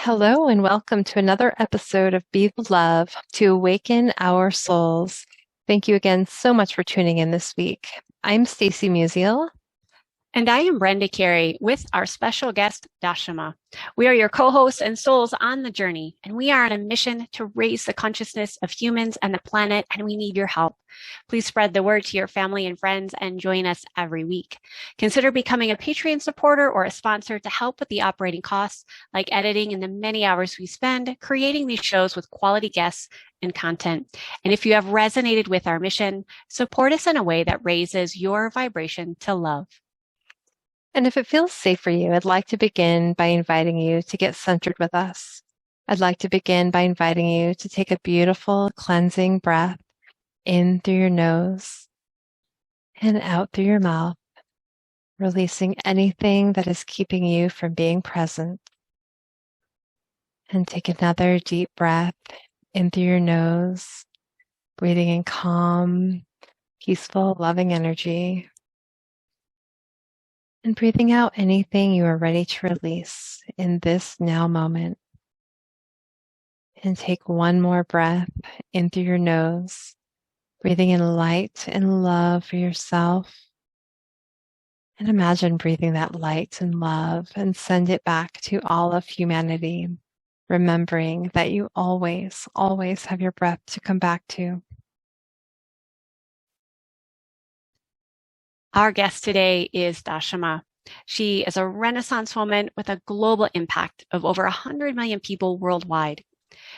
Hello, and welcome to another episode of Be the Love to Awaken Our Souls. Thank you again so much for tuning in this week. I'm Stacy Musial. And I am Brenda Carey with our special guest, Dashama. We are your co-hosts and souls on the journey, and we are on a mission to raise the consciousness of humans and the planet, and we need your help. Please spread the word to your family and friends and join us every week. Consider becoming a Patreon supporter or a sponsor to help with the operating costs, like editing and the many hours we spend creating these shows with quality guests and content. And if you have resonated with our mission, support us in a way that raises your vibration to love. And if it feels safe for you, I'd like to begin by inviting you to get centered with us. I'd like to begin by inviting you to take a beautiful cleansing breath in through your nose and out through your mouth, releasing anything that is keeping you from being present. And take another deep breath in through your nose, breathing in calm, peaceful, loving energy. And breathing out anything you are ready to release in this now moment. And take one more breath in through your nose, breathing in light and love for yourself. And imagine breathing that light and love and send it back to all of humanity, remembering that you always, always have your breath to come back to. Our guest today is Dashama. She is a Renaissance woman with a global impact of over 100 million people worldwide.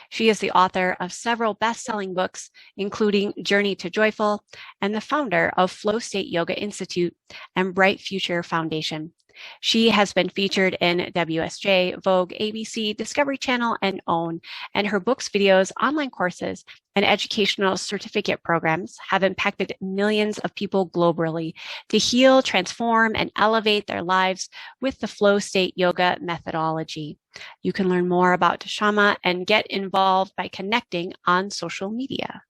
She is the author of several best-selling books, including Journey to Joyful, and the founder of Flow State Yoga Institute and Bright Future Foundation. She has been featured in WSJ, Vogue, ABC, Discovery Channel, and OWN, and her books, videos, online courses, and educational certificate programs have impacted millions of people globally to heal, transform, and elevate their lives with the Flow State Yoga methodology. You can learn more about Dashama and get involved by connecting on social media.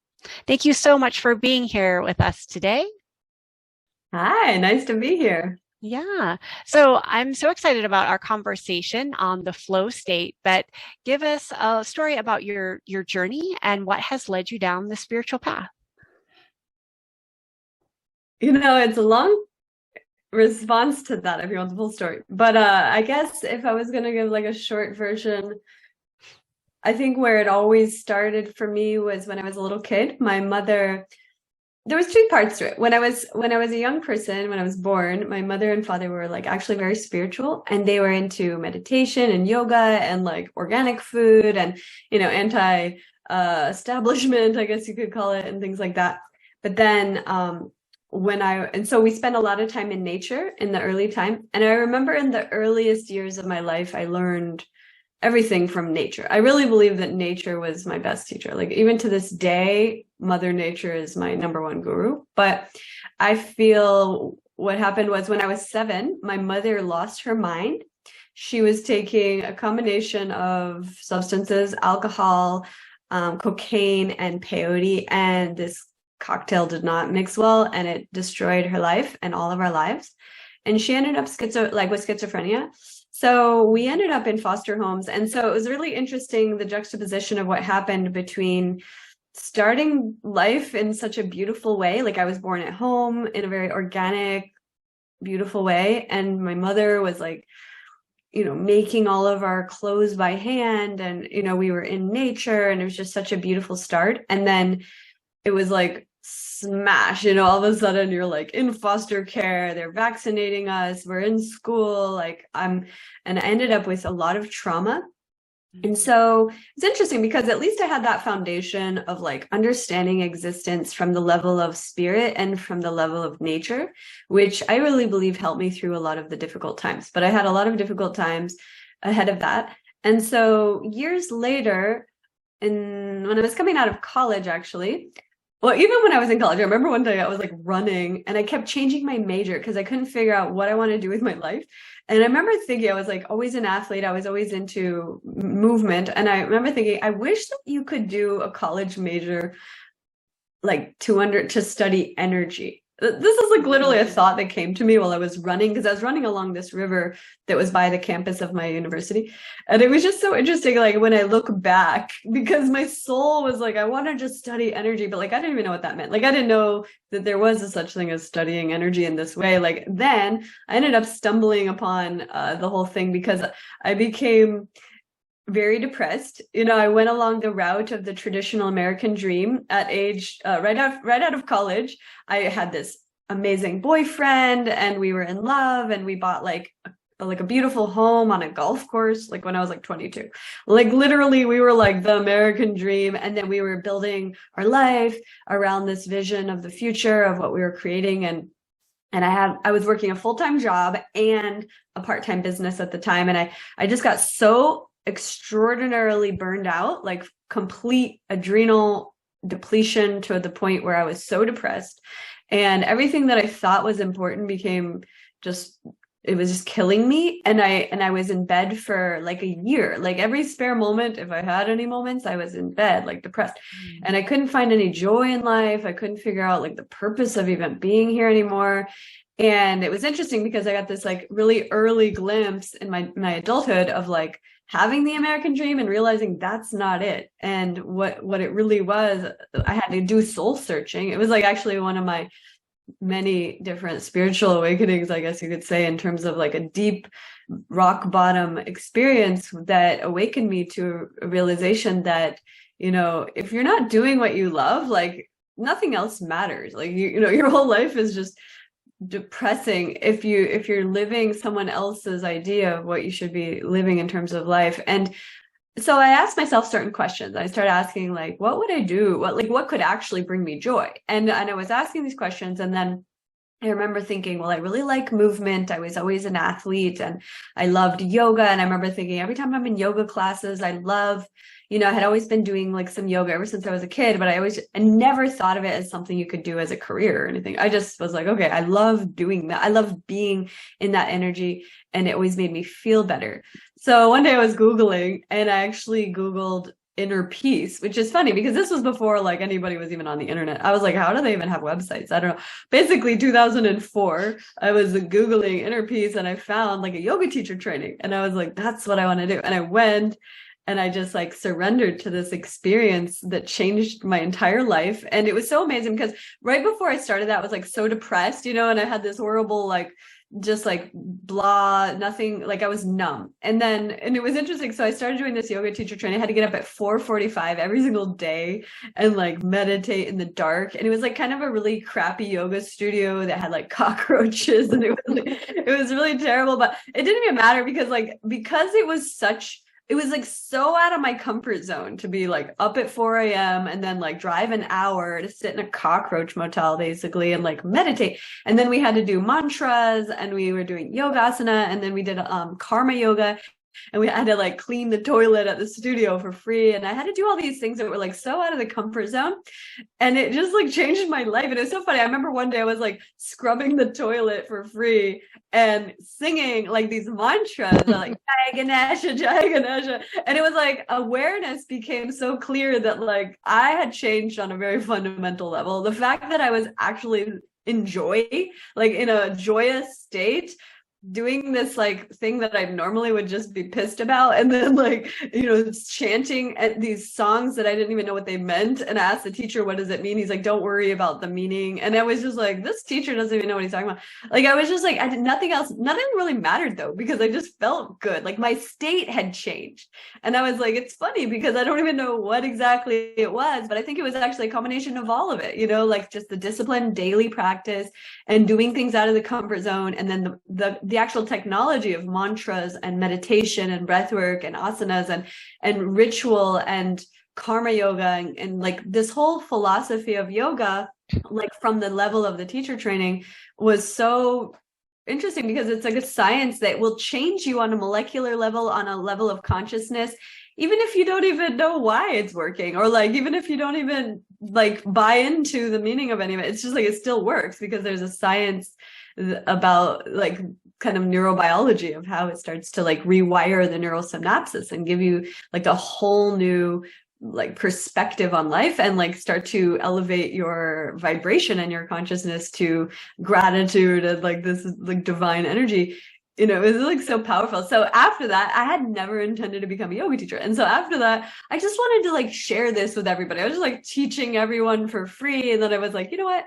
Thank you so much for being here with us today. Hi, nice to be here. Yeah. So I'm so excited about our conversation on the flow state, but give us a story about your journey and what has led you down the spiritual path. It's a long response to that if you want the full story. But I guess if I was going to give like a short version, I think where it always started for me was when I was a little kid. My mother... There was two parts to it. When I was a young person, when I was born, my mother and father were like actually very spiritual, and they were into meditation and yoga and like organic food and, anti-establishment, I guess you could call it, and things like that. But then so we spent a lot of time in nature in the early time. And I remember in the earliest years of my life, I learned everything from nature. I really believe that nature was my best teacher. Like even to this day, Mother Nature is my number one guru. But I feel what happened was when I was 7, my mother lost her mind. She was taking a combination of substances, alcohol, cocaine, and peyote, and this cocktail did not mix well, and it destroyed her life and all of our lives. And she ended up with schizophrenia. So we ended up in foster homes. And so it was really interesting, the juxtaposition of what happened between starting life in such a beautiful way. Like I was born at home in a very organic, beautiful way. And my mother was like, making all of our clothes by hand. And, we were in nature, and it was just such a beautiful start. And then it was like, smash, all of a sudden you're like in foster care, they're vaccinating us, we're in school, and I ended up with a lot of trauma. And so it's interesting because at least I had that foundation of like understanding existence from the level of spirit and from the level of nature, which I really believe helped me through a lot of the difficult times. But I had a lot of difficult times ahead of that. And so years later, when I was coming out of college, actually, well, even when I was in college, I remember one day I was like running and I kept changing my major because I couldn't figure out what I want to do with my life. And I remember thinking, I was like always an athlete. I was always into movement. And I remember thinking, I wish that you could do a college major like to study energy. This is like literally a thought that came to me while I was running, because I was running along this river that was by the campus of my university. And it was just so interesting, like when I look back, because my soul was like, I want to just study energy, but like I didn't even know what that meant. Like I didn't know that there was a such thing as studying energy in this way. Like then I ended up stumbling upon the whole thing because I became very depressed. I went along the route of the traditional American dream at age right out of college. I had this amazing boyfriend and we were in love, and we bought like a beautiful home on a golf course, like when I was like 22. Like literally we were like the American dream, and then we were building our life around this vision of the future of what we were creating. And I was working a full-time job and a part-time business at the time, and I just got so extraordinarily burned out, like complete adrenal depletion, to the point where I was so depressed, and everything that I thought was important became just, it was just killing me. And I was in bed for like a year, like every spare moment, if I had any moments, I was in bed like depressed. And I couldn't find any joy in life. I couldn't figure out like the purpose of even being here anymore. And it was interesting because I got this like really early glimpse in my adulthood of like having the American dream and realizing that's not it. And what it really was, I had to do soul searching. It was like actually one of my many different spiritual awakenings, I guess you could say, in terms of like a deep rock bottom experience that awakened me to a realization that, if you're not doing what you love, like nothing else matters. Like, your whole life is just depressing if you're living someone else's idea of what you should be living in terms of life. And so I asked myself certain questions. I started asking like, what would I do? What could actually bring me joy? And I was asking these questions, and then I remember thinking, well, I really like movement. I was always an athlete and I loved yoga. And I remember thinking every time I'm in yoga classes, I love, I had always been doing like some yoga ever since I was a kid, but I never thought of it as something you could do as a career or anything. I just was like, okay, I love doing that. I love being in that energy, and it always made me feel better. So one day I was Googling, and I actually Googled inner peace, which is funny because this was before like anybody was even on the internet. I was like, how do they even have websites? I don't know. Basically 2004, I was Googling inner peace, and I found like a yoga teacher training, and I was like, that's what I want to do. And I went, and I just like surrendered to this experience that changed my entire life. And it was so amazing because right before I started that, I was like so depressed, and I had this horrible, like, just like blah, nothing, like I was numb. And it was interesting. So I started doing this yoga teacher training. I had to get up at 4:45 every single day and like meditate in the dark. And it was like kind of a really crappy yoga studio that had like cockroaches, and it was really terrible, but it didn't even matter because it was like so out of my comfort zone to be like up at 4 a.m. and then like drive an hour to sit in a cockroach motel basically and like meditate. And then we had to do mantras, and we were doing yogasana, and then we did karma yoga, and we had to like clean the toilet at the studio for free. And I had to do all these things that were like so out of the comfort zone. And it just like changed my life. And it was so funny. I remember one day I was like scrubbing the toilet for free and singing like these mantras like Jai Ganesha, Jai Ganesha. And it was like awareness became so clear that like I had changed on a very fundamental level. The fact that I was actually in joy, like in a joyous state, doing this like thing that I normally would just be pissed about, and then like chanting at these songs that I didn't even know what they meant. And I asked the teacher, what does it mean? He's like, don't worry about the meaning. And I was just like, this teacher doesn't even know what he's talking about. Like I was just like, I did nothing else. Nothing really mattered though, because I just felt good. Like my state had changed. And I was like, it's funny because I don't even know what exactly it was, but I think it was actually a combination of all of it, like just the discipline, daily practice, and doing things out of the comfort zone. And then the actual technology of mantras and meditation and breath work and asanas and ritual and karma yoga and like this whole philosophy of yoga, like from the level of the teacher training, was so interesting because it's like a science that will change you on a molecular level, on a level of consciousness, even if you don't even know why it's working, or like even if you don't even like buy into the meaning of any of it. It's just like it still works because there's a science about like kind of neurobiology of how it starts to like rewire the neural synapses and give you like a whole new like perspective on life and like start to elevate your vibration and your consciousness to gratitude and like this like divine energy. You know, it was like so powerful. So after that, I had never intended to become a yoga teacher. And so after that, I just wanted to like share this with everybody. I was just like teaching everyone for free. And then I was like, you know what?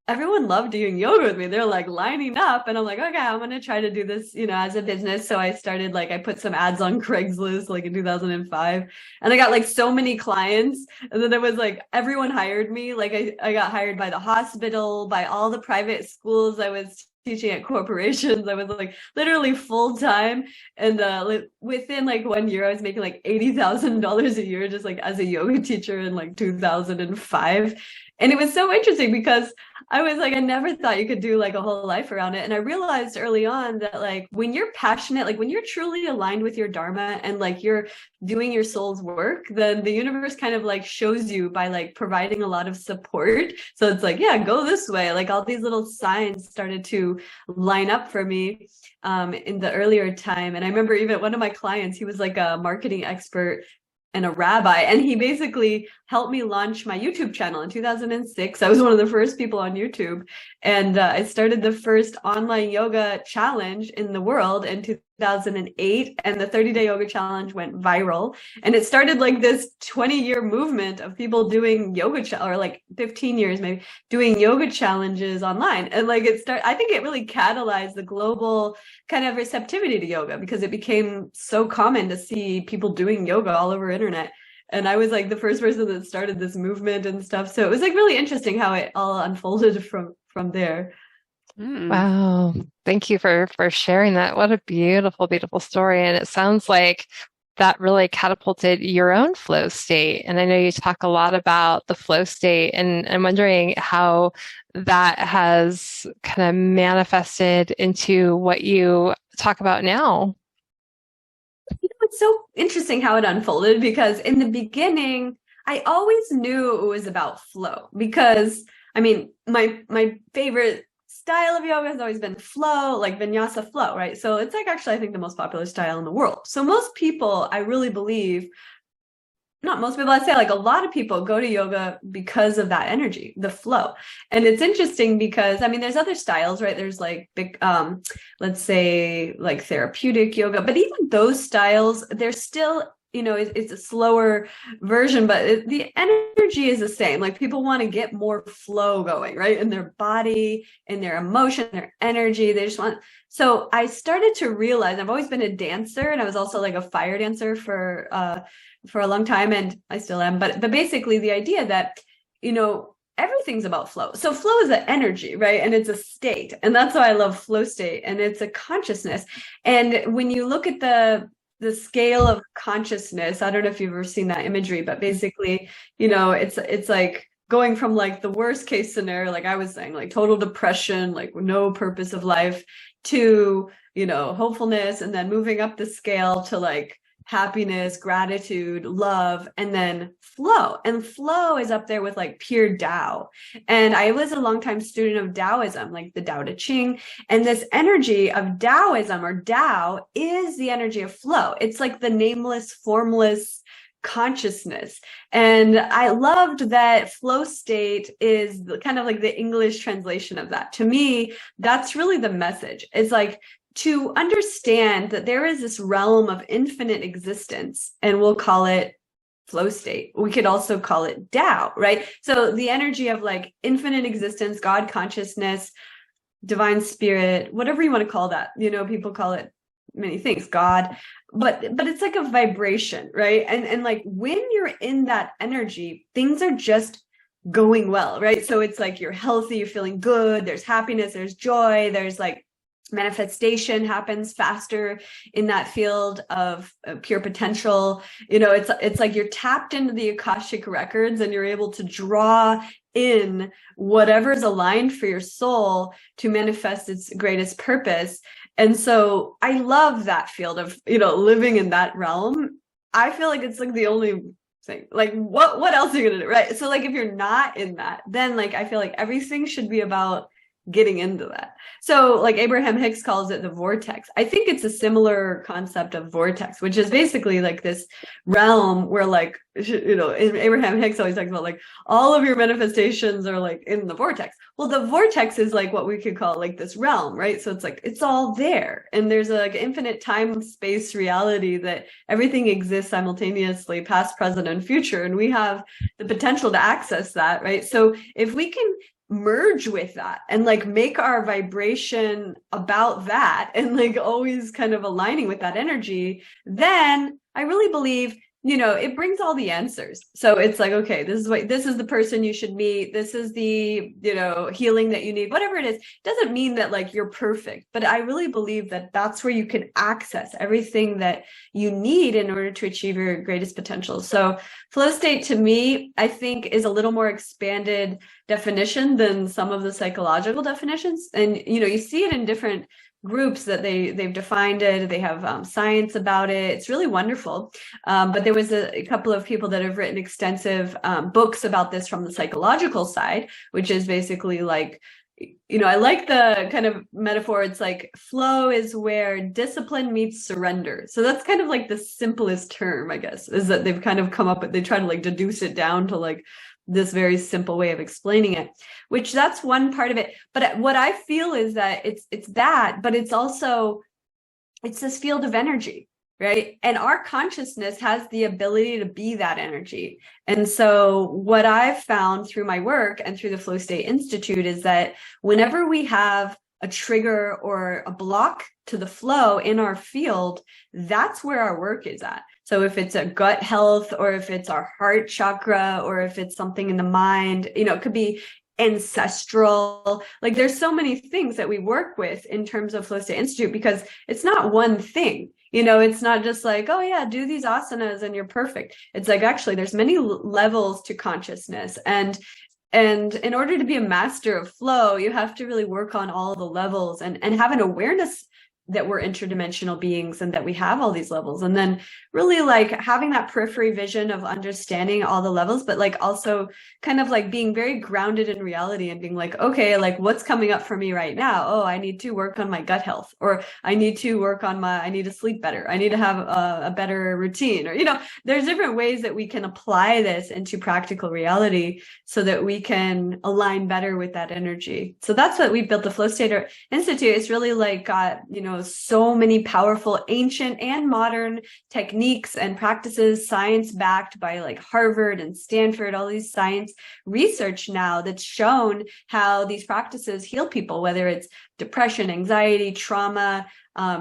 Everyone loved doing yoga with me. They're like lining up. And I'm like, okay, I'm going to try to do this, you know, as a business. So I started like, I put some ads on Craigslist like in 2005 and I got like so many clients. And then it was like, everyone hired me. Like I got hired by the hospital, by all the private schools I was teaching at corporations. I was like literally full time. And within like 1 year, I was making like $80,000 a year just like as a yoga teacher in like 2005. And it was so interesting because I was like, I never thought you could do like a whole life around it. And I realized early on that like when you're passionate, like when you're truly aligned with your dharma and like you're doing your soul's work, then the universe kind of like shows you by like providing a lot of support. So it's like, yeah, go this way. Like all these little signs started to line up for me in the earlier time. And I remember even one of my clients, he was like a marketing expert and a rabbi, and he basically helped me launch my YouTube channel in 2006. I was one of the first people on YouTube, and I started the first online yoga challenge in the world in 2008, and the 30-day yoga challenge went viral, and it started like this 20-year movement of people doing yoga or like 15 years maybe doing yoga challenges online. And like I think it really catalyzed the global kind of receptivity to yoga because it became so common to see people doing yoga all over internet. And I was like the first person that started this movement and stuff. So it was like really interesting how it all unfolded from there. Wow. Thank you for sharing that. What a beautiful, beautiful story. And it sounds like that really catapulted your own flow state. And I know you talk a lot about the flow state, and I'm wondering how that has kind of manifested into what you talk about now. You know, it's so interesting how it unfolded because in the beginning, I always knew it was about flow because, I mean, my favorite style of yoga has always been flow, like vinyasa flow, right? So it's like actually, I think the most popular style in the world. So most people, I really believe, not most people, I'd say like a lot of people go to yoga because of that energy, the flow. And it's interesting because, I mean, there's other styles, right? There's like big, let's say like therapeutic yoga, but even those styles, they're still, you know, it's a slower version, but the energy is the same. Like people want to get more flow going, right? In their body, in their emotion, their energy. They just want. So I started to realize I've always been a dancer, and I was also like a fire dancer for a long time, and I still am. But basically the idea that, you know, everything's about flow. So flow is an energy, right? And it's a state. And that's why I love flow state. And it's a consciousness. And when you look at the scale of consciousness, I don't know if you've ever seen that imagery, but basically, you know, it's like going from like the worst case scenario, like I was saying, like total depression, like no purpose of life, to, you know, hopefulness, and then moving up the scale to like happiness, gratitude, love, and then flow. And flow is up there with like pure Tao. And I was a longtime student of Taoism, like the Tao Te Ching. And this energy of Taoism or Tao is the energy of flow. It's like the nameless, formless consciousness. And I loved that flow state is kind of like the English translation of that. To me, that's really the message. It's like, to understand that there is this realm of infinite existence, and we'll call it flow state. We could also call it Tao, right? So the energy of like infinite existence, God consciousness, divine spirit, whatever you want to call that. You know, people call it many things, God, but it's like a vibration, right? And like when you're in that energy, things are just going well, right? So it's like you're healthy, you're feeling good, there's happiness, there's joy, there's like manifestation happens faster in that field of pure potential. You know, it's like you're tapped into the Akashic records and you're able to draw in whatever's aligned for your soul to manifest its greatest purpose. And so I love that field of, you know, living in that realm. I feel like it's like the only thing, like what else are you gonna do, right? So like if you're not in that, then like I feel like everything should be about getting into that. So like Abraham Hicks calls it the vortex. I think it's a similar concept of vortex, which is basically like this realm where like, you know, Abraham Hicks always talks about like all of your manifestations are like in the vortex. Well, the vortex is like what we could call like this realm, right? So it's like, it's all there. And there's a like infinite time, space reality that everything exists simultaneously, past, present, and future. And we have the potential to access that, right? So if we can merge with that and like make our vibration about that and like always kind of aligning with that energy, then I really believe, you know, it brings all the answers. So it's like, okay, this is the person you should meet. This is the, you know, healing that you need, whatever it is. It doesn't mean that like you're perfect, but I really believe that that's where you can access everything that you need in order to achieve your greatest potential. So flow state to me, I think, is a little more expanded definition than some of the psychological definitions. And, you know, you see it in different groups that they've defined it. They have science about it. It's really wonderful. But there was a couple of people that have written extensive books about this from the psychological side, which is basically like, you know, I like the kind of metaphor. It's like flow is where discipline meets surrender. So that's kind of like the simplest term, I guess, is that they've kind of come up with, they try to like deduce it down to like this very simple way of explaining it, which that's one part of it. But what I feel is that it's that, but it's also, it's this field of energy, right? And our consciousness has the ability to be that energy. And so what I've found through my work and through the Flow State Institute is that whenever we have a trigger or a block to the flow in our field, that's where our work is at. So if it's a gut health, or if it's our heart chakra, or if it's something in the mind, you know, it could be ancestral. Like there's so many things that we work with in terms of Flow State Institute, because it's not one thing. You know, it's not just like, oh yeah, do these asanas and you're perfect. It's like, actually, there's many levels to consciousness. And in order to be a master of flow, you have to really work on all the levels and have an awareness that we're interdimensional beings and that we have all these levels. And then really like having that periphery vision of understanding all the levels, but like also kind of like being very grounded in reality and being like, okay, like what's coming up for me right now? Oh, I need to work on my gut health, or I need to work on I need to sleep better. I need to have a better routine, or, you know, there's different ways that we can apply this into practical reality so that we can align better with that energy. So that's what we built the Flow State Institute. It's really like got, you know, so many powerful ancient and modern techniques and practices, science backed by like Harvard and Stanford, all these science research now that's shown how these practices heal people, whether it's depression, anxiety, trauma,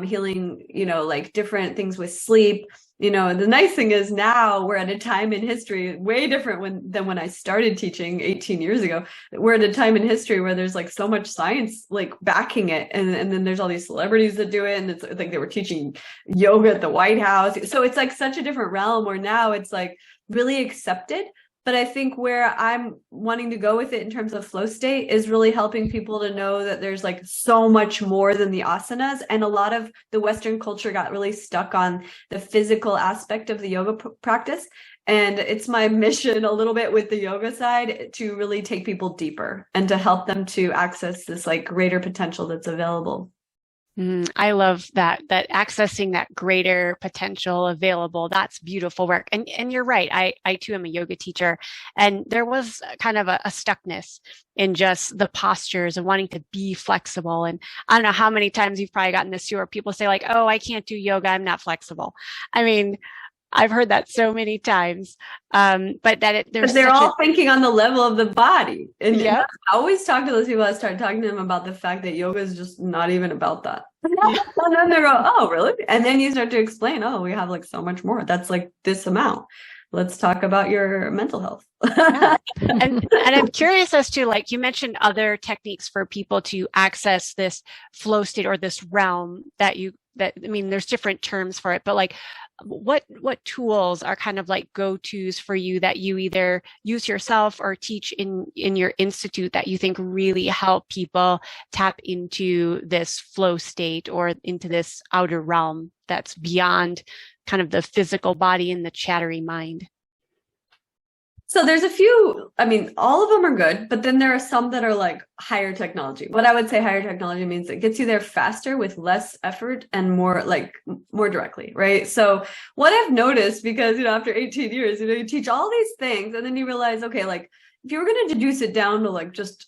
healing, you know, like different things with sleep. You know, the nice thing is now we're at a time in history way different than when I started teaching 18 years ago. We're at a time in history where there's like so much science like backing it. And then there's all these celebrities that do it. And it's like they were teaching yoga at the White House. So it's like such a different realm where now it's like really accepted. But I think where I'm wanting to go with it in terms of flow state is really helping people to know that there's like so much more than the asanas. And a lot of the Western culture got really stuck on the physical aspect of the yoga practice. And it's my mission a little bit with the yoga side to really take people deeper and to help them to access this like greater potential that's available. I love that accessing that greater potential available. That's beautiful work. And you're right. I too am a yoga teacher, and there was kind of a stuckness in just the postures and wanting to be flexible. And I don't know how many times you've probably gotten this too, where people say like, oh, I can't do yoga, I'm not flexible. I mean, I've heard that so many times, but they're all thinking on the level of the body. And yeah, I always talk to those people. I start talking to them about the fact that yoga is just not even about that. Yeah. And then they go, oh, really? And then you start to explain, oh, we have like so much more. That's like this amount. Let's talk about your mental health. Yeah. And I'm curious as to, like, you mentioned other techniques for people to access this flow state or this realm I mean, there's different terms for it, but like, what tools are kind of like go-tos for you that you either use yourself or teach in your institute that you think really help people tap into this flow state or into this outer realm that's beyond kind of the physical body and the chattery mind? So there's a few, I mean, all of them are good, but then there are some that are like higher technology. What I would say higher technology means it gets you there faster with less effort and more directly, right? So what I've noticed, because, after 18 years, you teach all these things and then you realize, okay, like if you were going to deduce it down to like just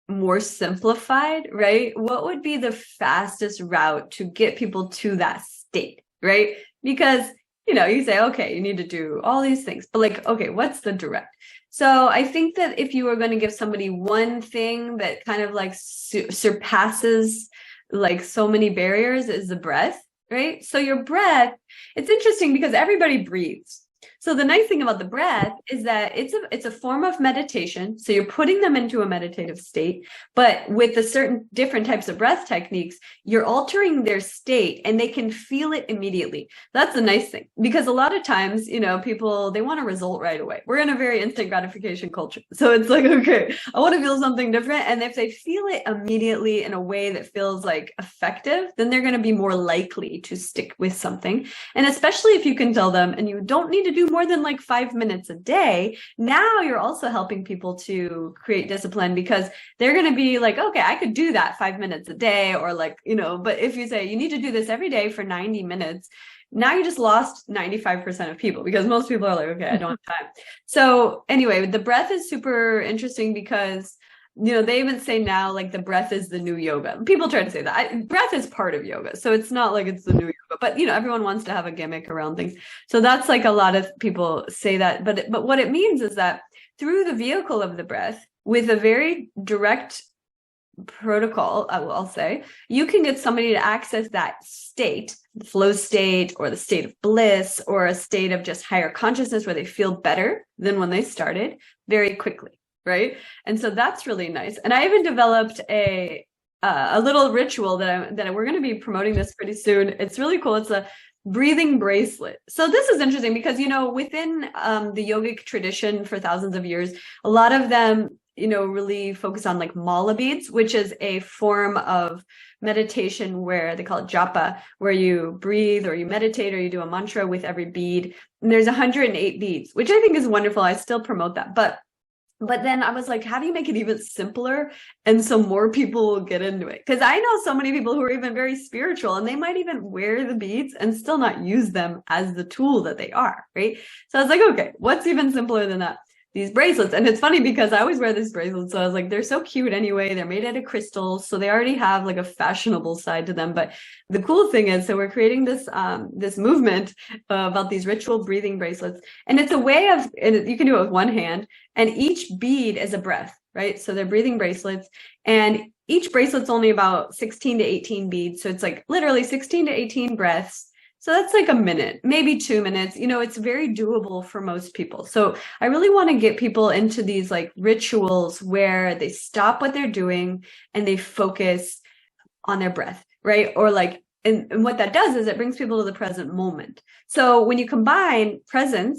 more simplified, right? What would be the fastest route to get people to that state, right? Because you say, okay, you need to do all these things, but like, okay, what's the direct? So I think that if you were going to give somebody one thing that kind of like surpasses like so many barriers is the breath, right? So your breath, it's interesting because everybody breathes. So the nice thing about the breath is that it's a form of meditation. So you're putting them into a meditative state, but with the certain different types of breath techniques, you're altering their state and they can feel it immediately. That's the nice thing, because a lot of times, people, they want a result right away. We're in a very instant gratification culture. So it's like, okay, I want to feel something different. And if they feel it immediately in a way that feels like effective, then they're going to be more likely to stick with something. And especially if you can tell them, and you don't need to do more than like 5 minutes a day, now you're also helping people to create discipline, because they're going to be like, okay, I could do that 5 minutes a day, or like, but if you say you need to do this every day for 90 minutes, now you just lost 95% of people, because most people are like, okay, I don't have time. So anyway, the breath is super interesting because they even say now, like, the breath is the new yoga. People try to say that. Breath is part of yoga. So it's not like it's the new yoga, but, everyone wants to have a gimmick around things. So that's like a lot of people say that. But what it means is that through the vehicle of the breath, with a very direct protocol, I'll say, you can get somebody to access that state, the flow state, or the state of bliss, or a state of just higher consciousness where they feel better than when they started, very quickly. Right. And so that's really nice. And I even developed a little ritual that we're going to be promoting this pretty soon. It's really cool. It's a breathing bracelet. So this is interesting because, within the yogic tradition for thousands of years, a lot of them, really focus on like mala beads, which is a form of meditation where they call it japa, where you breathe or you meditate or you do a mantra with every bead. And there's 108 beads, which I think is wonderful. I still promote that. But then I was like, how do you make it even simpler? And so more people will get into it. Because I know so many people who are even very spiritual, and they might even wear the beads and still not use them as the tool that they are, right? So I was like, okay, what's even simpler than that? These bracelets. And it's funny because I always wear these bracelets. So I was like, they're so cute anyway. They're made out of crystals. So they already have like a fashionable side to them. But the cool thing is, so we're creating this movement about these ritual breathing bracelets. And it's a way of, and you can do it with one hand, and each bead is a breath, right? So they're breathing bracelets, and each bracelet's only about 16 to 18 beads. So it's like literally 16 to 18 breaths. So that's like a minute, maybe 2 minutes. It's very doable for most people. So I really want to get people into these like rituals where they stop what they're doing and they focus on their breath, right? Or like, and what that does is it brings people to the present moment. So when you combine present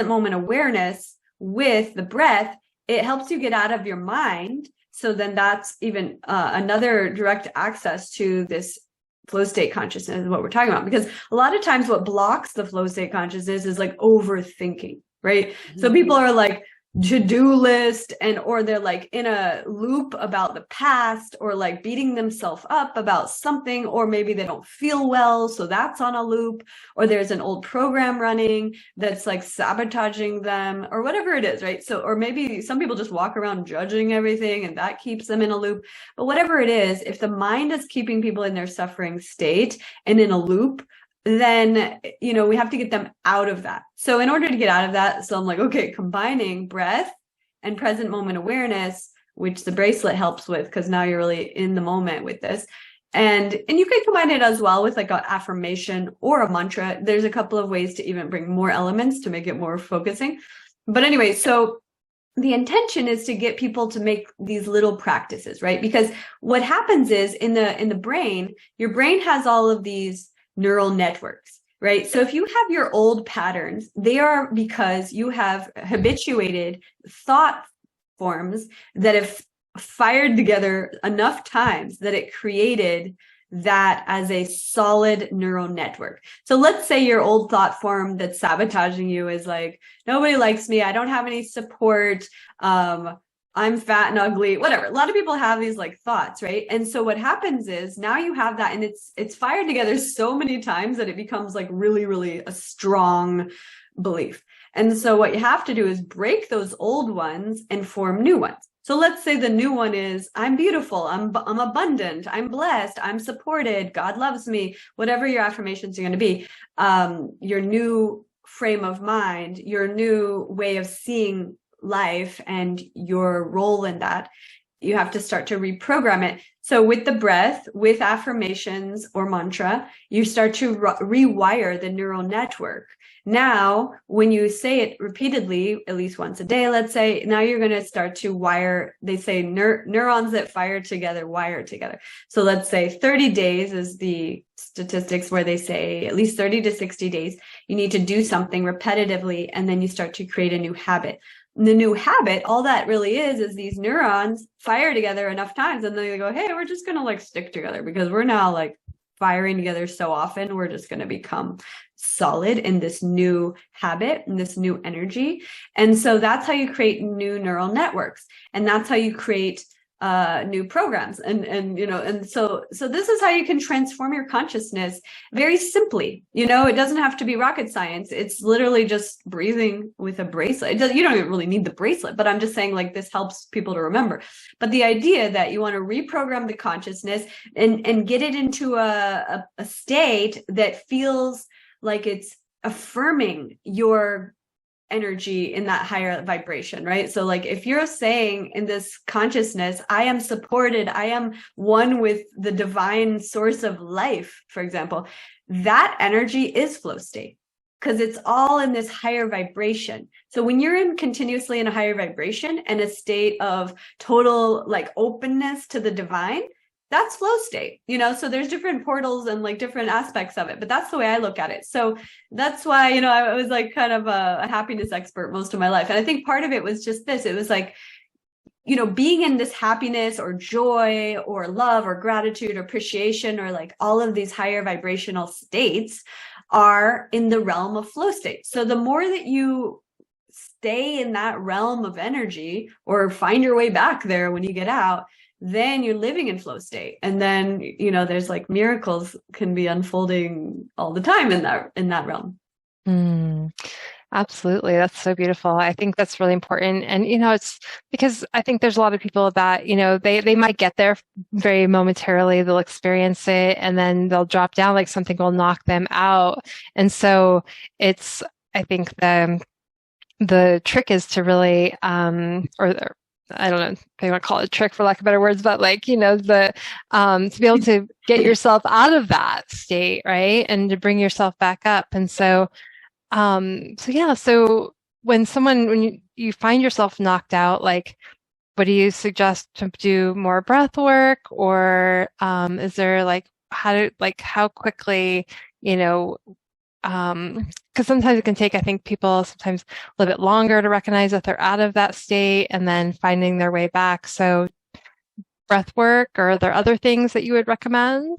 moment awareness with the breath, it helps you get out of your mind. So then that's even another direct access to this flow state consciousness is what we're talking about, because a lot of times what blocks the flow state consciousness is like overthinking, right? Mm-hmm. So people are like to-do list, or they're like in a loop about the past, or like beating themselves up about something, or maybe they don't feel well, so that's on a loop, or there's an old program running that's like sabotaging them, or whatever it is, right? So, or maybe some people just walk around judging everything and that keeps them in a loop. But whatever it is, if the mind is keeping people in their suffering state and in a loop, then, we have to get them out of that. So in order to get out of that, so I'm like, okay, combining breath and present moment awareness, which the bracelet helps with, because now you're really in the moment with this. And you can combine it as well with like an affirmation or a mantra. There's a couple of ways to even bring more elements to make it more focusing. But anyway, so the intention is to get people to make these little practices, right? Because what happens is in the brain, your brain has all of these neural networks, right? So if you have your old patterns, they are because you have habituated thought forms that have fired together enough times that it created that as a solid neural network. So let's say your old thought form that's sabotaging you is like, nobody likes me, I don't have any support, I'm fat and ugly, whatever. A lot of people have these like thoughts, right? And so what happens is now you have that, and it's fired together so many times that it becomes like really, really a strong belief. And so what you have to do is break those old ones and form new ones. So let's say the new one is, I'm beautiful, I'm abundant, I'm blessed, I'm supported, God loves me, whatever your affirmations are going to be. Your new frame of mind, your new way of seeing life and your role in that, you have to start to reprogram it. So with the breath, with affirmations or mantra, you start to rewire the neural network. Now, when you say it repeatedly, at least once a day, let's say, now you're going to start to wire, they say neurons that fire together, wire together. So let's say 30 days is the statistics where they say at least 30 to 60 days, you need to do something repetitively, and then you start to create a new habit. The new habit, all that really is these neurons fire together enough times, and then they go, hey, we're just going to like stick together because we're now like firing together so often, we're just going to become solid in this new habit and this new energy. And so that's how you create new neural networks, and that's how you create new programs. And so this is how you can transform your consciousness very simply. It doesn't have to be rocket science. It's literally just breathing with a bracelet. You don't even really need the bracelet, but I'm just saying, like, this helps people to remember. But the idea that you want to reprogram the consciousness and get it into a state that feels like it's affirming your energy in that higher vibration, right? So like if you're saying in this consciousness, I am supported, I am one with the divine source of life, for example, that energy is flow state because it's all in this higher vibration. So when you're continuously in a higher vibration and a state of total like openness to the divine, that's flow state, so there's different portals and like different aspects of it, but that's the way I look at it. So that's why, I was like kind of a happiness expert most of my life. And I think part of it was just this, it was like, being in this happiness or joy or love or gratitude or appreciation or like all of these higher vibrational states are in the realm of flow state. So the more that you stay in that realm of energy or find your way back there when you get out, then you're living in flow state. And then, there's like miracles can be unfolding all the time in that realm. Absolutely. That's so beautiful. I think that's really important. And, it's because I think there's a lot of people that, they might get there very momentarily, they'll experience it, and then they'll drop down, like something will knock them out. And so I think the trick is to really, I don't know if they want to call it a trick for lack of better words, but like, to be able to get yourself out of that state, right? And to bring yourself back up. And so when you find yourself knocked out, like, what do you suggest to do more breath work, or, is there like, how quickly, because sometimes it can take, I think, people sometimes a little bit longer to recognize that they're out of that state and then finding their way back. So breath work, or are there other things that you would recommend?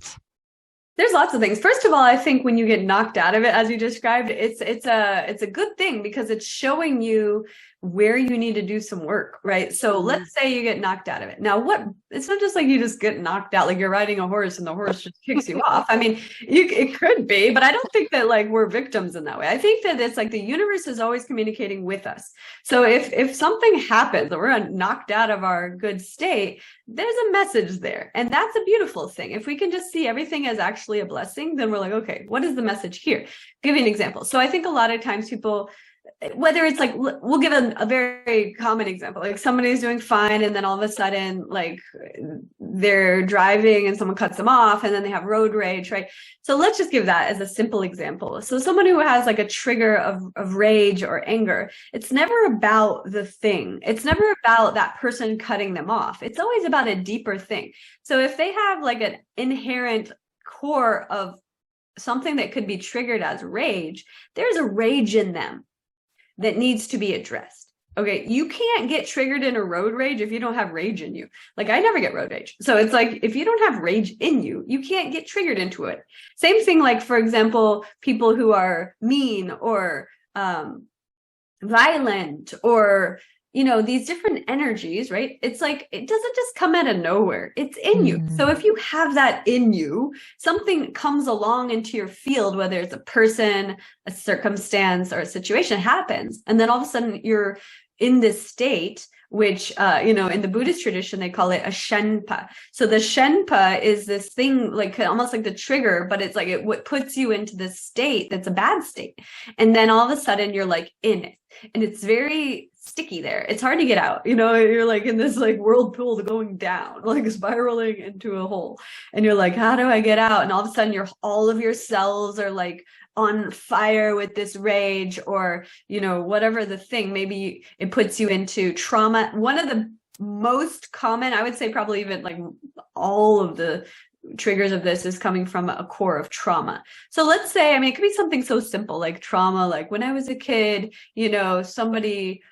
There's lots of things. First of all, I think when you get knocked out of it, as you described, it's a good thing because it's showing you where you need to do some work, right? So let's say you get knocked out of it. Now, it's not just like you just get knocked out, like you're riding a horse and the horse just kicks you off. I mean, it could be, but I don't think that like we're victims in that way. I think that it's like the universe is always communicating with us. So if something happens or we're knocked out of our good state, there's a message there. And that's a beautiful thing. If we can just see everything as actually a blessing, then we're like, okay, what is the message here? I'll give you an example. So I think a lot of times people, whether it's like, we'll give a very common example, like somebody's doing fine and then all of a sudden like they're driving and someone cuts them off and then they have road rage, right? So let's just give that as a simple example. So someone who has like a trigger of rage or anger, it's never about the thing. It's never about that person cutting them off. It's always about a deeper thing. So if they have like an inherent core of something that could be triggered as rage, there's a rage in them that needs to be addressed. Okay, you can't get triggered in a road rage if you don't have rage in you. Like, I never get road rage. So it's like, if you don't have rage in you, you can't get triggered into it. Same thing, like, for example, people who are mean or violent or, these different energies, right? It's like, it doesn't just come out of nowhere. It's in you. So if you have that in you, something comes along into your field, whether it's a person, a circumstance, or a situation happens. And then all of a sudden you're in this state, which, in the Buddhist tradition, they call it a shenpa. So the shenpa is this thing, like almost like the trigger, but it's like what puts you into this state that's a bad state. And then all of a sudden you're like in it. And it's very sticky there. It's hard to get out. You're like in this like whirlpool going down, like spiraling into a hole. And you're like, how do I get out? And all of a sudden all of your cells are like on fire with this rage, or, whatever the thing, maybe it puts you into trauma. One of the most common, I would say probably even like all of the triggers of this is coming from a core of trauma. So let's say, it could be something so simple like trauma, like when I was a kid, somebody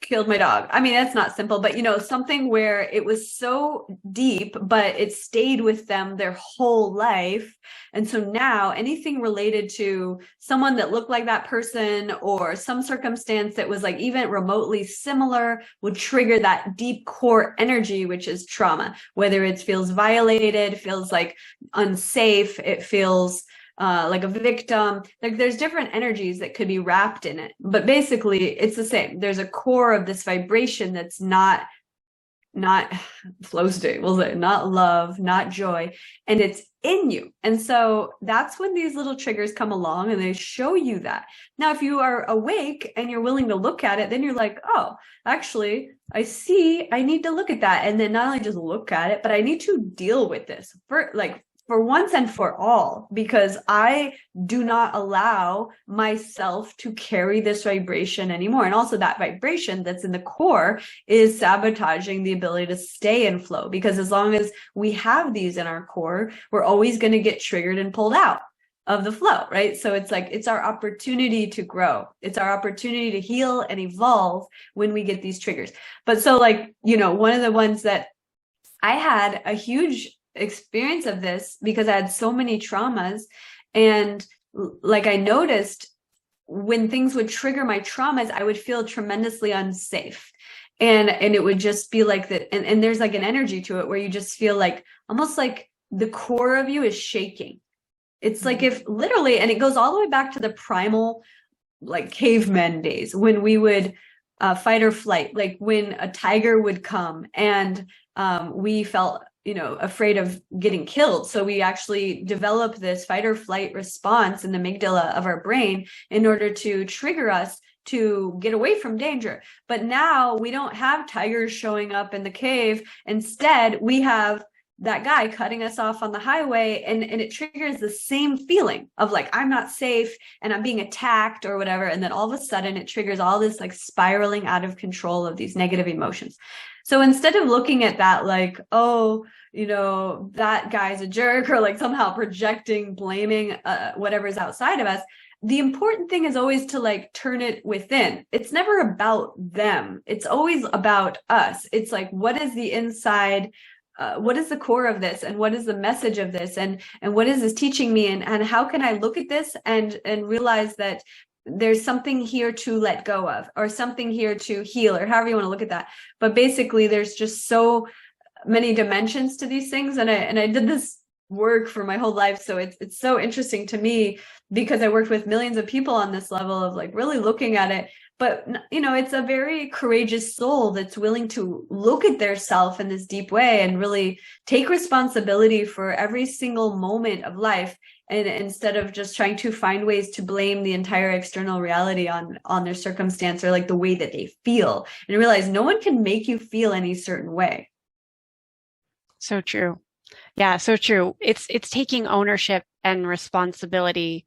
killed my dog. That's not simple, but something where it was so deep, but it stayed with them their whole life. And so now anything related to someone that looked like that person or some circumstance that was like even remotely similar would trigger that deep core energy, which is trauma, whether it feels violated, feels like unsafe, it feels like a victim. Like, there's different energies that could be wrapped in it, but basically it's the same. There's a core of this vibration that's not flow state, we'll say, not love, not joy, and it's in you. And so that's when these little triggers come along and they show you that. Now, if you are awake and you're willing to look at it, then you're like, oh, actually, I see, I need to look at that. And then not only just look at it, but I need to deal with this for once and for all, because I do not allow myself to carry this vibration anymore. And also that vibration that's in the core is sabotaging the ability to stay in flow, because as long as we have these in our core, we're always going to get triggered and pulled out of the flow, right? So it's like, it's our opportunity to grow. It's our opportunity to heal and evolve when we get these triggers. But so like, one of the ones that I had a huge experience of this because I had so many traumas, and like I noticed when things would trigger my traumas, I would feel tremendously unsafe, and it would just be like that, and there's like an energy to it where you just feel like almost like the core of you is shaking. It's like if literally, and it goes all the way back to the primal like cavemen days when we would fight or flight, like when a tiger would come and we felt afraid of getting killed. So we actually developed this fight or flight response in the amygdala of our brain in order to trigger us to get away from danger. But now we don't have tigers showing up in the cave. Instead, we have that guy cutting us off on the highway, and it triggers the same feeling of like, I'm not safe and I'm being attacked or whatever. And then all of a sudden it triggers all this like spiraling out of control of these negative emotions. So instead of looking at that like, oh, that guy's a jerk, or like somehow projecting, blaming whatever's outside of us, the important thing is always to like turn it within. It's never about them. It's always about us. It's like, what is the inside? What is the core of this, and what is the message of this, and what is this teaching me, and how can I look at this and realize that there's something here to let go of, or something here to heal, or however you want to look at that. But basically there's just so many dimensions to these things, and I did this work for my whole life, so it's so interesting to me because I worked with millions of people on this level of like really looking at it. But it's a very courageous soul that's willing to look at their self in this deep way and really take responsibility for every single moment of life, and instead of just trying to find ways to blame the entire external reality on their circumstance or like the way that they feel, and realize no one can make you feel any certain way. So true. Yeah, so true. It's taking ownership and responsibility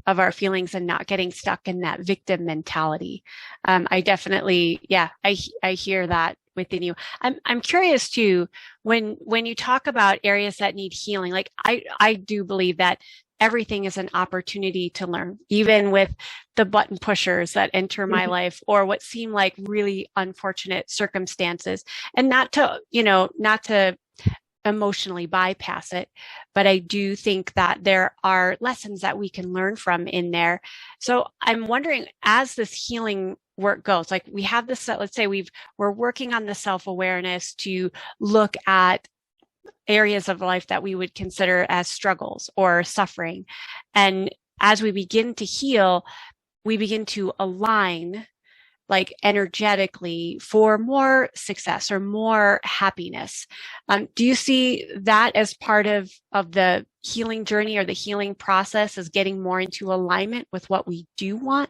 of our feelings and not getting stuck in that victim mentality. I definitely, I hear that within you. I'm curious too, when you talk about areas that need healing, like I do believe that everything is an opportunity to learn, even with the button pushers that enter my life or what seem like really unfortunate circumstances. And not to emotionally bypass it, but I do think that there are lessons that we can learn from in there. So I'm wondering, as this healing work goes, like we have this, let's say we're working on the self-awareness to look at areas of life that we would consider as struggles or suffering. And as we begin to heal, we begin to align like energetically for more success or more happiness. Do you see that as part of the healing journey or the healing process, as getting more into alignment with what we do want?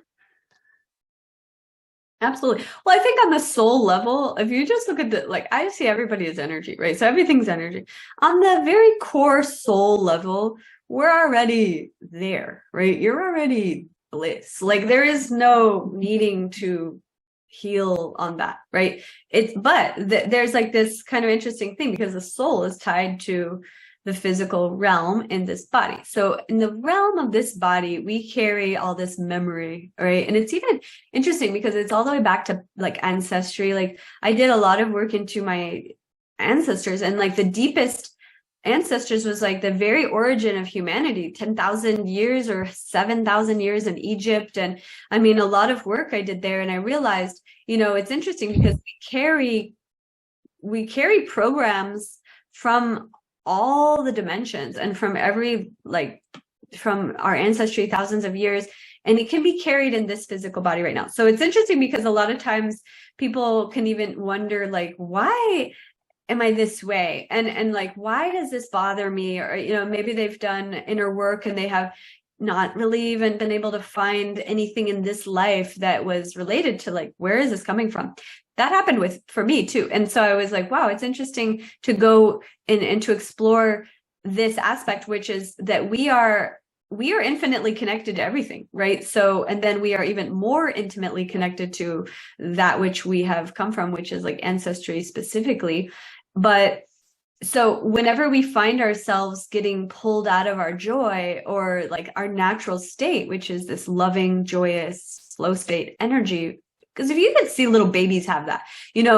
Absolutely. Well, I think on the soul level, if you just look at I see everybody as energy, right? So everything's energy. On the very core soul level, we're already there, right? You're already bliss. Like there is no needing to heal on that, right? There's like this kind of interesting thing because the soul is tied to the physical realm in this body. So in the realm of this body, we carry all this memory, right? And it's even interesting because it's all the way back to like ancestry. Like I did a lot of work into my ancestors, and like the deepest ancestors was like the very origin of humanity, 10,000 years or 7,000 years in Egypt. And I mean, a lot of work I did there. And I realized, it's interesting because we carry programs from all the dimensions and from from our ancestry, thousands of years, and it can be carried in this physical body right now. So it's interesting because a lot of times people can even wonder, like, why am I this way? And like, why does this bother me? Or, maybe they've done inner work and they have not really even been able to find anything in this life that was related to like, where is this coming from? That happened for me too. And so I was like, wow, it's interesting to go and to explore this aspect, which is that we are infinitely connected to everything, right? So, and then we are even more intimately connected to that which we have come from, which is like ancestry specifically. But so whenever we find ourselves getting pulled out of our joy or like our natural state, which is this loving, joyous, flow state energy, because if you can see little babies have that,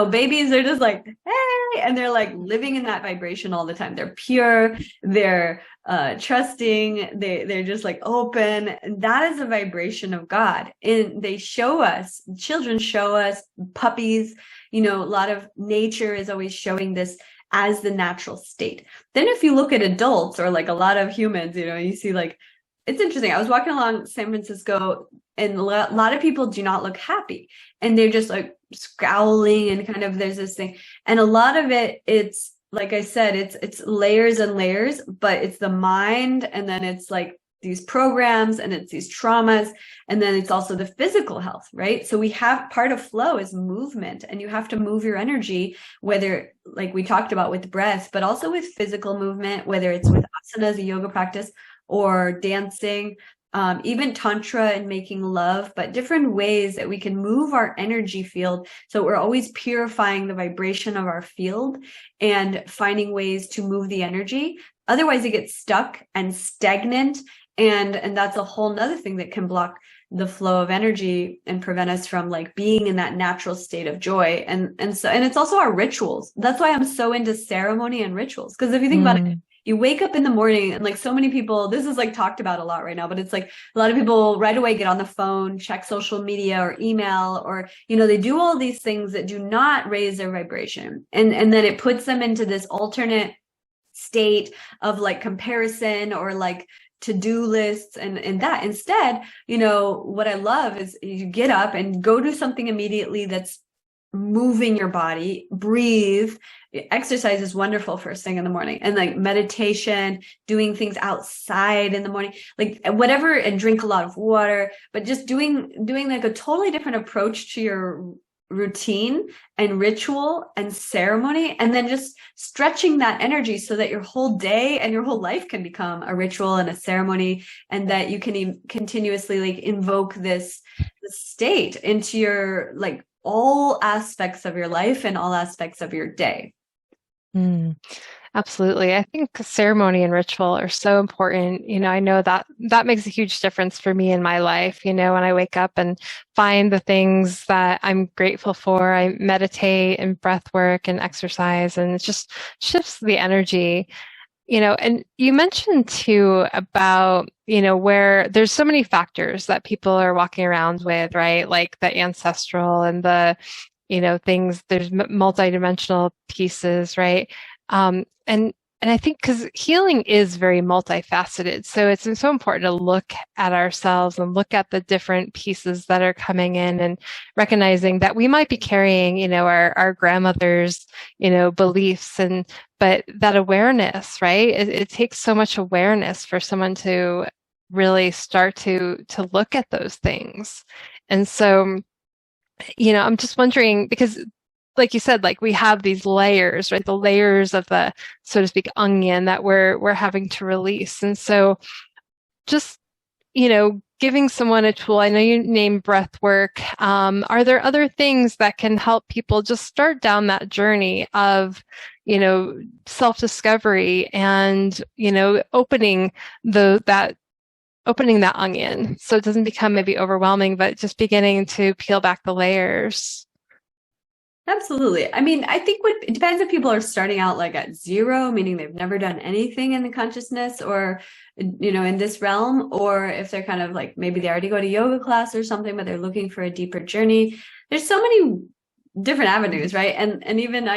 babies are just like, hey, and they're like living in that vibration all the time. They're pure, they're trusting, they're just like open. And that is a vibration of God. And children show us, puppies, a lot of nature is always showing this as the natural state. Then if you look at adults or like a lot of humans, you see like, it's interesting. I was walking along San Francisco and a lot of people do not look happy and they're just like scowling and kind of, there's this thing. And a lot of it, it's like I said, it's layers and layers, but it's the mind. And then it's like these programs and it's these traumas. And then it's also the physical health, right? So we have part of flow is movement, and you have to move your energy, whether like we talked about with breath, but also with physical movement, whether it's with asanas, a yoga practice, or dancing, even tantra and making love, but different ways that we can move our energy field. So we're always purifying the vibration of our field and finding ways to move the energy. Otherwise it gets stuck and stagnant. And that's a whole nother thing that can block the flow of energy and prevent us from like being in that natural state of joy. And it's also our rituals. That's why I'm so into ceremony and rituals. Because if you think about it, you wake up in the morning and like so many people, this is like talked about a lot right now, but it's like a lot of people right away get on the phone, check social media or email, or, they do all these things that do not raise their vibration. And then it puts them into this alternate state of like comparison or like to-do lists and that. Instead, what I love is you get up and go do something immediately that's moving your body, breathe. Exercise is wonderful first thing in the morning, and like meditation, doing things outside in the morning, like whatever, and drink a lot of water, but just doing like a totally different approach to your routine and ritual and ceremony, and then just stretching that energy so that your whole day and your whole life can become a ritual and a ceremony, and that you can continuously like invoke this state into your like all aspects of your life and all aspects of your day. Absolutely. I think ceremony and ritual are so important. I know that that makes a huge difference for me in my life. When I wake up and find the things that I'm grateful for, I meditate and breath work and exercise, and it just shifts the energy. And you mentioned too about, where there's so many factors that people are walking around with, right? Like the ancestral and the, things, there's multidimensional pieces, right? And I think because healing is very multifaceted, so it's so important to look at ourselves and look at the different pieces that are coming in and recognizing that we might be carrying, our grandmother's, beliefs but that awareness, right? It takes so much awareness for someone to really start to look at those things. And so, I'm just wondering because like you said, like we have these layers, right? The layers of the, so to speak, onion that we're having to release. And so just, giving someone a tool. I know you named breath work. Are there other things that can help people just start down that journey of, self-discovery and, opening that onion so it doesn't become maybe overwhelming, but just beginning to peel back the layers? Absolutely. I mean, I think it depends if people are starting out like at zero, meaning they've never done anything in the consciousness or, in this realm, or if they're kind of like, maybe they already go to yoga class or something, but they're looking for a deeper journey. There's so many different avenues, right? And even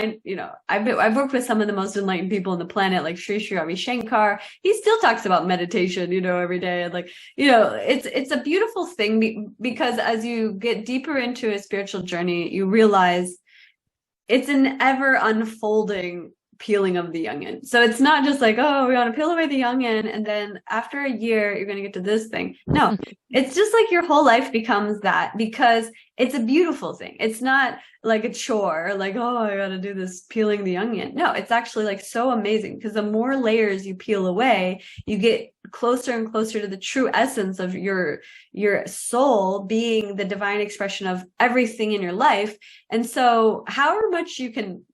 I've worked with some of the most enlightened people on the planet, like Sri Ravi Shankar. He still talks about meditation, every day. And like, it's a beautiful thing because as you get deeper into a spiritual journey, you realize it's an ever unfolding peeling of the onion. So it's not just like, oh, we want to peel away the onion, and then after a year, you're going to get to this thing. No, it's just like your whole life becomes that because it's a beautiful thing. It's not like a chore, like, oh, I got to do this peeling the onion. No, it's actually like so amazing because the more layers you peel away, you get closer and closer to the true essence of your soul being the divine expression of everything in your life. And so however much you can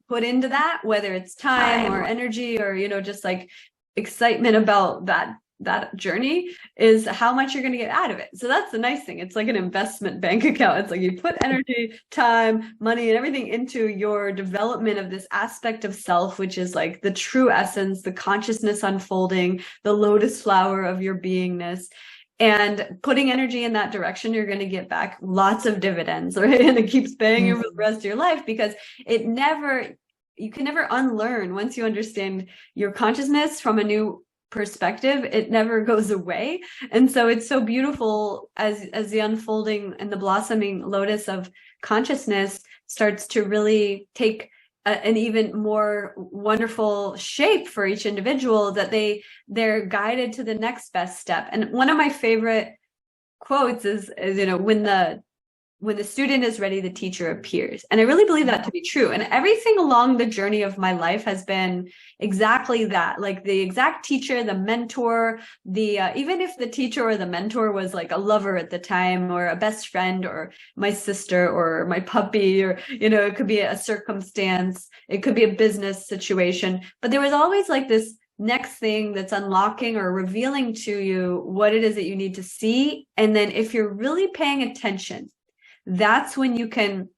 put into that, whether it's time or energy or, just like excitement about that journey, is how much you're going to get out of it. So that's the nice thing. It's like an investment bank account. It's like you put energy, time, money, and everything into your development of this aspect of self, which is like the true essence, the consciousness unfolding, the lotus flower of your beingness. And putting energy in that direction, you're going to get back lots of dividends, right? And it keeps paying you for the rest of your life because you can never unlearn. Once you understand your consciousness from a new perspective, it never goes away. And so it's so beautiful as the unfolding and the blossoming lotus of consciousness starts to really take an even more wonderful shape for each individual, that they're guided to the next best step. And one of my favorite quotes is when the student is ready, the teacher appears. And I really believe that to be true. And everything along the journey of my life has been exactly that, like the exact teacher, the mentor, even if the teacher or the mentor was like a lover at the time or a best friend or my sister or my puppy, or, it could be a circumstance, it could be a business situation, but there was always like this next thing that's unlocking or revealing to you what it is that you need to see. And then if you're really paying attention, that's when you can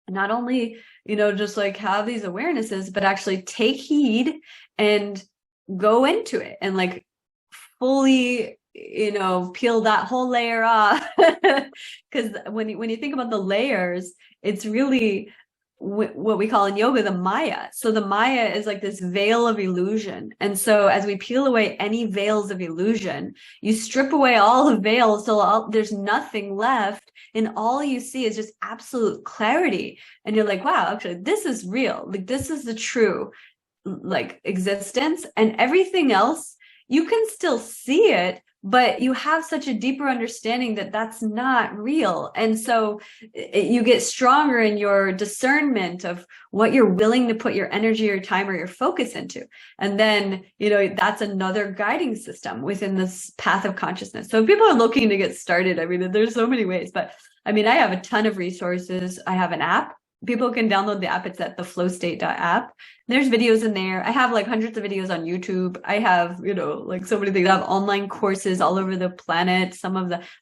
not only, just like have these awarenesses, but actually take heed and go into it and like fully, peel that whole layer off. Because when you think about the layers, it's really what we call in yoga the Maya. So the Maya is like this veil of illusion. And so as we peel away any veils of illusion, you strip away all the veils till there's nothing left, and all you see is just absolute clarity. And you're like, wow, actually this is real. Like this is the true like existence, and everything else you can still see it, but you have such a deeper understanding that that's not real. And so you get stronger in your discernment of what you're willing to put your energy or time or your focus into. And then, that's another guiding system within this path of consciousness. So if people are looking to get started, I mean, there's so many ways, but I mean, I have a ton of resources. I have an app people can download the app. It's at the flowstate.app. There's videos in there. I have like hundreds of videos on YouTube. I have, like so many things. I have online courses all over the planet.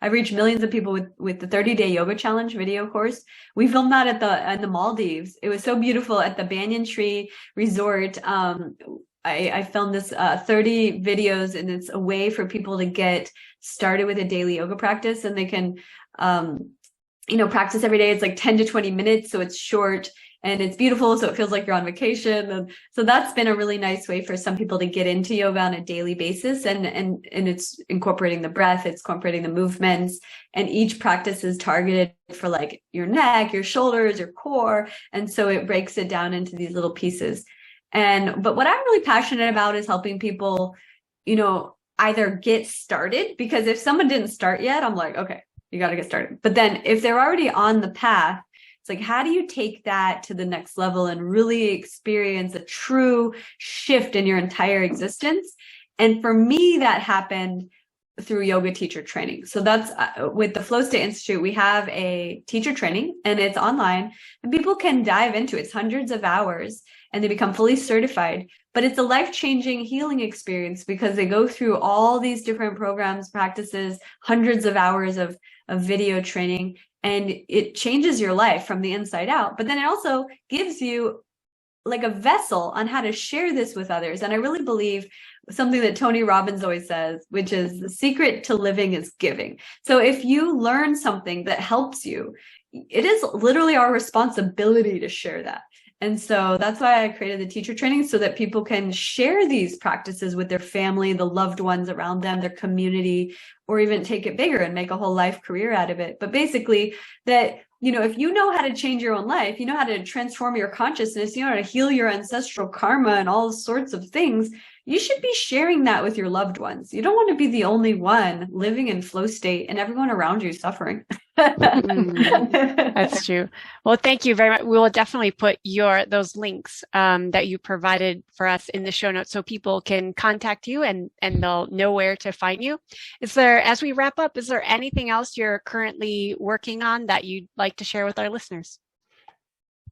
I've reached millions of people with the 30-day yoga challenge video course. We filmed that at the Maldives. It was so beautiful at the Banyan Tree Resort. I filmed this 30 videos, and it's a way for people to get started with a daily yoga practice, and they can practice every day. It's like 10 to 20 minutes, so it's short and it's beautiful, so it feels like you're on vacation. And so that's been a really nice way for some people to get into yoga on a daily basis, and it's incorporating the breath, it's incorporating the movements, and each practice is targeted for like your neck, your shoulders, your core, and so it breaks it down into these little pieces. But what I'm really passionate about is helping people, either get started, because if someone didn't start yet, I'm like, okay, you got to get started. But then if they're already on the path, it's like, how do you take that to the next level and really experience a true shift in your entire existence? And for me, that happened through yoga teacher training. So that's with the Flow State Institute, we have a teacher training, and it's online, and people can dive into it. It's hundreds of hours, and they become fully certified. But it's a life-changing healing experience because they go through all these different programs, practices, hundreds of hours of video training, and it changes your life from the inside out. But then it also gives you like a vessel on how to share this with others. And I really believe something that Tony Robbins always says, which is the secret to living is giving. So if you learn something that helps you, it is literally our responsibility to share that. And so that's why I created the teacher training, so that people can share these practices with their family, the loved ones around them, their community, or even take it bigger and make a whole life career out of it. But basically that, if you know how to change your own life, you know how to transform your consciousness, you know how to heal your ancestral karma and all sorts of things, you should be sharing that with your loved ones. You don't want to be the only one living in flow state and everyone around you suffering. That's true. Well, thank you very much. We will definitely put those links that you provided for us in the show notes, so people can contact you and they'll know where to find you. As we wrap up, is there anything else you're currently working on that you'd like to share with our listeners?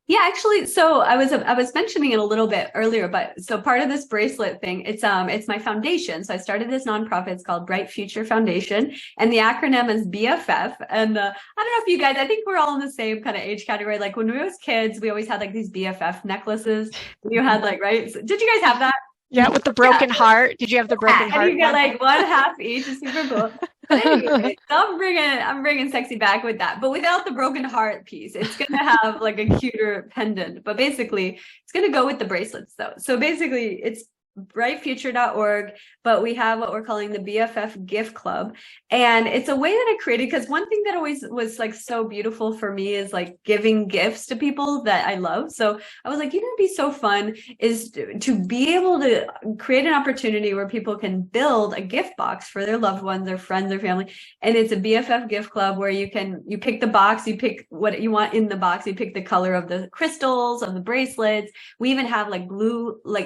Yeah, actually, so I was mentioning it a little bit earlier, but so part of this bracelet thing, it's my foundation. So I started this nonprofit. It's called Bright Future Foundation, and the acronym is BFF. And I don't know if you guys, I think we're all in the same kind of age category. Like when we were kids, we always had like these BFF necklaces. You had like, right? Did you guys have that? Yeah, with the broken heart. Did you have the broken heart? And you get like one half each. It's super cool. But anyway, I'm bringing sexy back with that, but without the broken heart piece. It's gonna have like a cuter pendant, but basically it's gonna go with the bracelets though. So basically it's brightfuture.org, but we have what we're calling the BFF gift club. And it's a way that I created, because one thing that always was like so beautiful for me is like giving gifts to people that I love. So I was like, it'd be so fun is to be able to create an opportunity where people can build a gift box for their loved ones, their friends, their family. And it's a BFF gift club where you pick the box, you pick what you want in the box, you pick the color of the crystals, of the bracelets. We even have like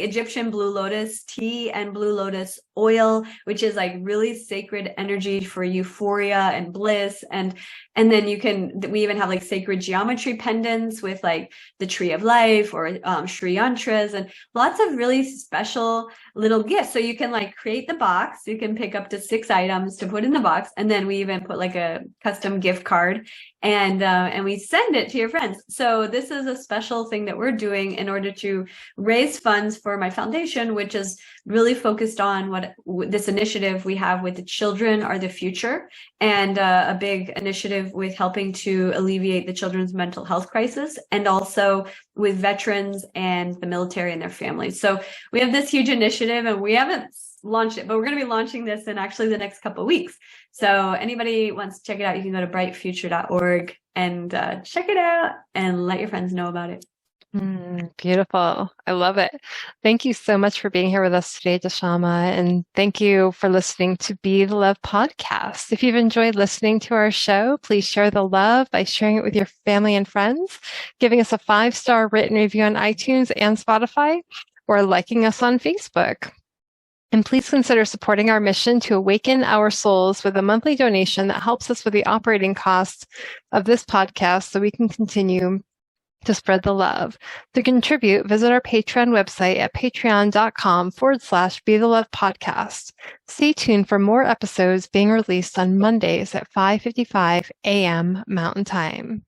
Egyptian blue lotus tea and blue lotus oil, which is like really sacred energy for euphoria and bliss. And then we even have like sacred geometry pendants with like the tree of life or Sri yantras and lots of really special little gifts. So you can like create the box, you can pick up to 6 items to put in the box. And then we even put like a custom gift card and we send it to your friends. So this is a special thing that we're doing in order to raise funds for my foundation, which is really focused on this initiative we have with the children are the future, and a big initiative with helping to alleviate the children's mental health crisis, and also with veterans and the military and their families. So we have this huge initiative, and we haven't launched it, but we're going to be launching this in actually the next couple of weeks. So anybody wants to check it out, you can go to brightfuture.org and check it out and let your friends know about it. Beautiful. I love it. Thank you so much for being here with us today, Dashama. And thank you for listening to Be the Love podcast. If you've enjoyed listening to our show, please share the love by sharing it with your family and friends, giving us a 5-star written review on iTunes and Spotify, or liking us on Facebook. And please consider supporting our mission to awaken our souls with a monthly donation that helps us with the operating costs of this podcast so we can continue to spread the love. To contribute, visit our Patreon website at patreon.com/Be the Love Podcast. Stay tuned for more episodes being released on Mondays at 5:55 a.m. Mountain Time.